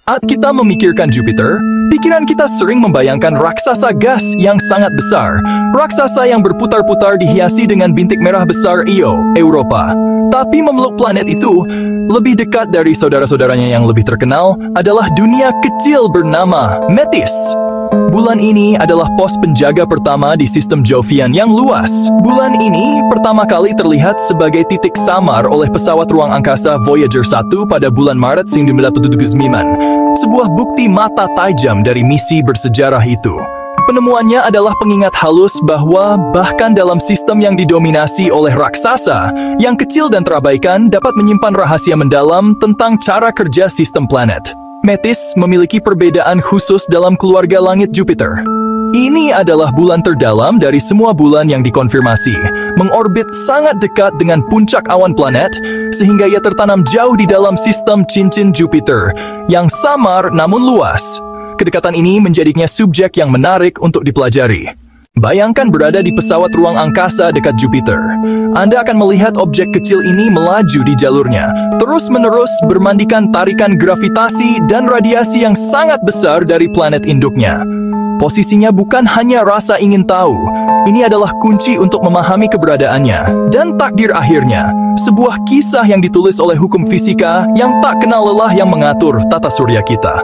Saat kita memikirkan Jupiter, pikiran kita sering membayangkan raksasa gas yang sangat besar. Raksasa yang berputar-putar dihiasi dengan bintik merah besar Io, Europa. Tapi memeluk planet itu, lebih dekat dari saudara-saudaranya yang lebih terkenal adalah dunia kecil bernama Metis. Bulan ini adalah pos penjaga pertama di sistem Jovian yang luas. Bulan ini pertama kali terlihat sebagai titik samar oleh pesawat ruang angkasa Voyager 1 pada bulan Maret 1979. Sebuah bukti mata tajam dari misi bersejarah itu. Penemuannya adalah pengingat halus bahwa bahkan dalam sistem yang didominasi oleh raksasa, yang kecil dan terabaikan dapat menyimpan rahasia mendalam tentang cara kerja sistem planet. Metis memiliki perbedaan khusus dalam keluarga langit Jupiter. Ini adalah bulan terdalam dari semua bulan yang dikonfirmasi, mengorbit sangat dekat dengan puncak awan planet, sehingga ia tertanam jauh di dalam sistem cincin Jupiter, yang samar namun luas. Kedekatan ini menjadinya subjek yang menarik untuk dipelajari. Bayangkan berada di pesawat ruang angkasa dekat Jupiter. Anda akan melihat objek kecil ini melaju di jalurnya, terus-menerus bermandikan tarikan gravitasi dan radiasi yang sangat besar dari planet induknya. Posisinya bukan hanya rasa ingin tahu, ini adalah kunci untuk memahami keberadaannya dan takdir akhirnya. Sebuah kisah yang ditulis oleh hukum fisika yang tak kenal lelah yang mengatur tata surya kita.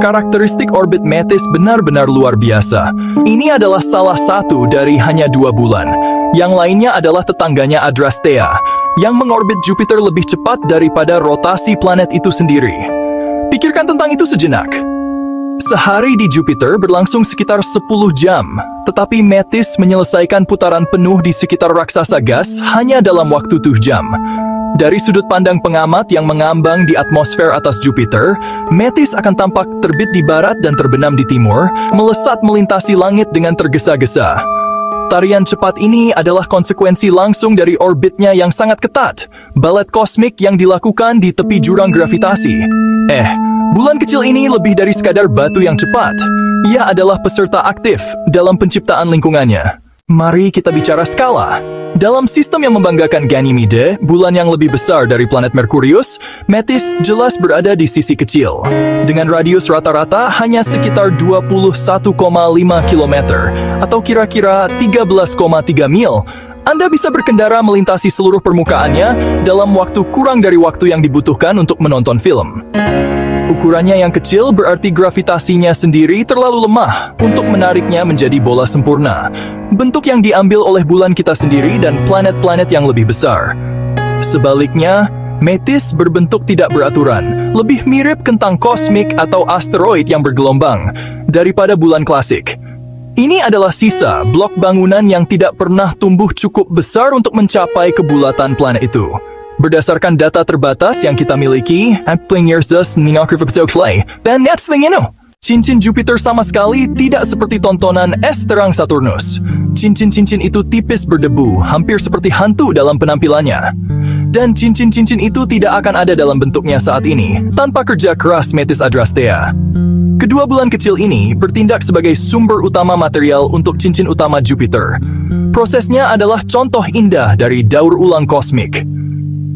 Karakteristik orbit Metis benar-benar luar biasa. Ini adalah salah satu dari hanya 2 bulan. Yang lainnya adalah tetangganya Adrastea, yang mengorbit Jupiter lebih cepat daripada rotasi planet itu sendiri. Pikirkan tentang itu sejenak. Sehari di Jupiter berlangsung sekitar 10 jam, tetapi Metis menyelesaikan putaran penuh di sekitar raksasa gas hanya dalam waktu 7 jam. Dari sudut pandang pengamat yang mengambang di atmosfer atas Jupiter, Metis akan tampak terbit di barat dan terbenam di timur, melesat melintasi langit dengan tergesa-gesa. Tarian cepat ini adalah konsekuensi langsung dari orbitnya yang sangat ketat, balet kosmik yang dilakukan di tepi jurang gravitasi. Bulan kecil ini lebih dari sekadar batu yang cepat. Ia adalah peserta aktif dalam penciptaan lingkungannya. Mari kita bicara skala. Dalam sistem yang membanggakan Ganymede, bulan yang lebih besar dari planet Merkurius, Metis jelas berada di sisi kecil. Dengan radius rata-rata hanya sekitar 21,5 km, atau kira-kira 13,3 mil, Anda bisa berkendara melintasi seluruh permukaannya dalam waktu kurang dari waktu yang dibutuhkan untuk menonton film. Ukurannya yang kecil berarti gravitasinya sendiri terlalu lemah untuk menariknya menjadi bola sempurna. Bentuk yang diambil oleh bulan kita sendiri dan planet-planet yang lebih besar. Sebaliknya, Metis berbentuk tidak beraturan, lebih mirip kentang kosmik atau asteroid yang bergelombang daripada bulan klasik. Ini adalah sisa blok bangunan yang tidak pernah tumbuh cukup besar untuk mencapai kebulatan planet itu. Berdasarkan data terbatas yang kita miliki, cincin Jupiter sama sekali tidak seperti tontonan es terang Saturnus. Cincin-cincin itu tipis berdebu, hampir seperti hantu dalam penampilannya. Dan cincin-cincin itu tidak akan ada dalam bentuknya saat ini, tanpa kerja keras Metis Adrastea. Kedua bulan kecil ini bertindak sebagai sumber utama material untuk cincin utama Jupiter. Prosesnya adalah contoh indah dari daur ulang kosmik.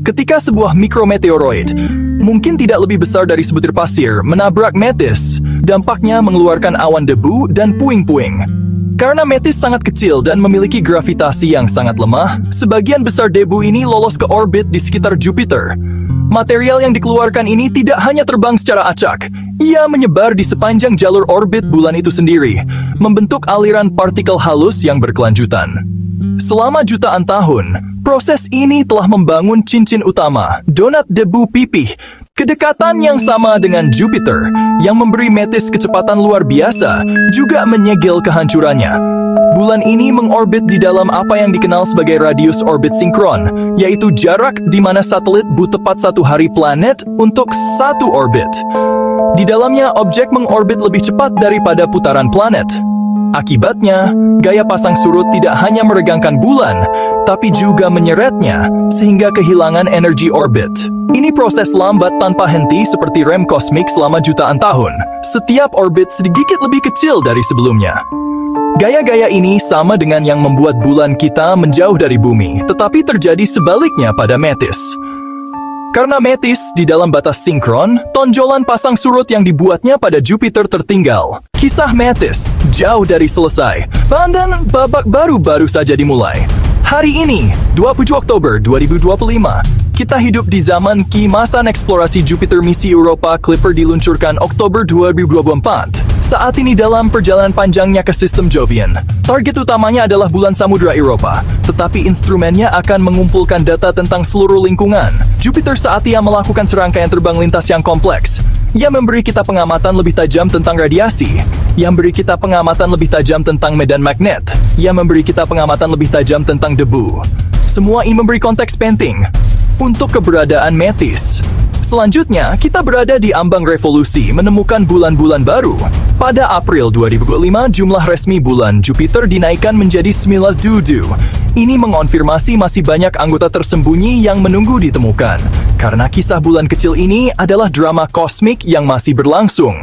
Ketika sebuah mikrometeoroid, mungkin tidak lebih besar dari sebutir pasir, menabrak Metis, dampaknya mengeluarkan awan debu dan puing-puing. Karena Metis sangat kecil dan memiliki gravitasi yang sangat lemah, sebagian besar debu ini lolos ke orbit di sekitar Jupiter. Material yang dikeluarkan ini tidak hanya terbang secara acak, ia menyebar di sepanjang jalur orbit bulan itu sendiri, membentuk aliran partikel halus yang berkelanjutan. Selama jutaan tahun, proses ini telah membangun cincin utama, donat debu pipih, kedekatan yang sama dengan Jupiter, yang memberi Metis kecepatan luar biasa, juga menyegel kehancurannya. Bulan ini mengorbit di dalam apa yang dikenal sebagai radius orbit sinkron, yaitu jarak di mana satelit butuh tepat 1 hari planet untuk 1 orbit. Di dalamnya, objek mengorbit lebih cepat daripada putaran planet. Akibatnya, gaya pasang surut tidak hanya meregangkan bulan, tapi juga menyeretnya, sehingga kehilangan energi orbit. Ini proses lambat tanpa henti seperti rem kosmik selama jutaan tahun. Setiap orbit sedikit lebih kecil dari sebelumnya. Gaya-gaya ini sama dengan yang membuat bulan kita menjauh dari bumi, tetapi terjadi sebaliknya pada Metis. Karena Metis di dalam batas sinkron, tonjolan pasang surut yang dibuatnya pada Jupiter tertinggal. Kisah Metis jauh dari selesai, dan babak baru saja dimulai. Hari ini, 27 Oktober 2025, kita hidup di zaman keemasan eksplorasi Jupiter. Misi Europa Clipper diluncurkan Oktober 2024. Saat ini dalam perjalanan panjangnya ke sistem Jovian. Target utamanya adalah bulan Samudra Eropa, tetapi instrumennya akan mengumpulkan data tentang seluruh lingkungan Jupiter saat ia melakukan serangkaian terbang lintas yang kompleks. Ia memberi kita pengamatan lebih tajam tentang radiasi. Ia memberi kita pengamatan lebih tajam tentang medan magnet. Ia memberi kita pengamatan lebih tajam tentang debu. Semua ini memberi konteks penting untuk keberadaan Metis. Selanjutnya, kita berada di ambang revolusi menemukan bulan-bulan baru. Pada April 2005, jumlah resmi bulan Jupiter dinaikkan menjadi 9. Ini mengonfirmasi masih banyak anggota tersembunyi yang menunggu ditemukan. Karena kisah bulan kecil ini adalah drama kosmik yang masih berlangsung.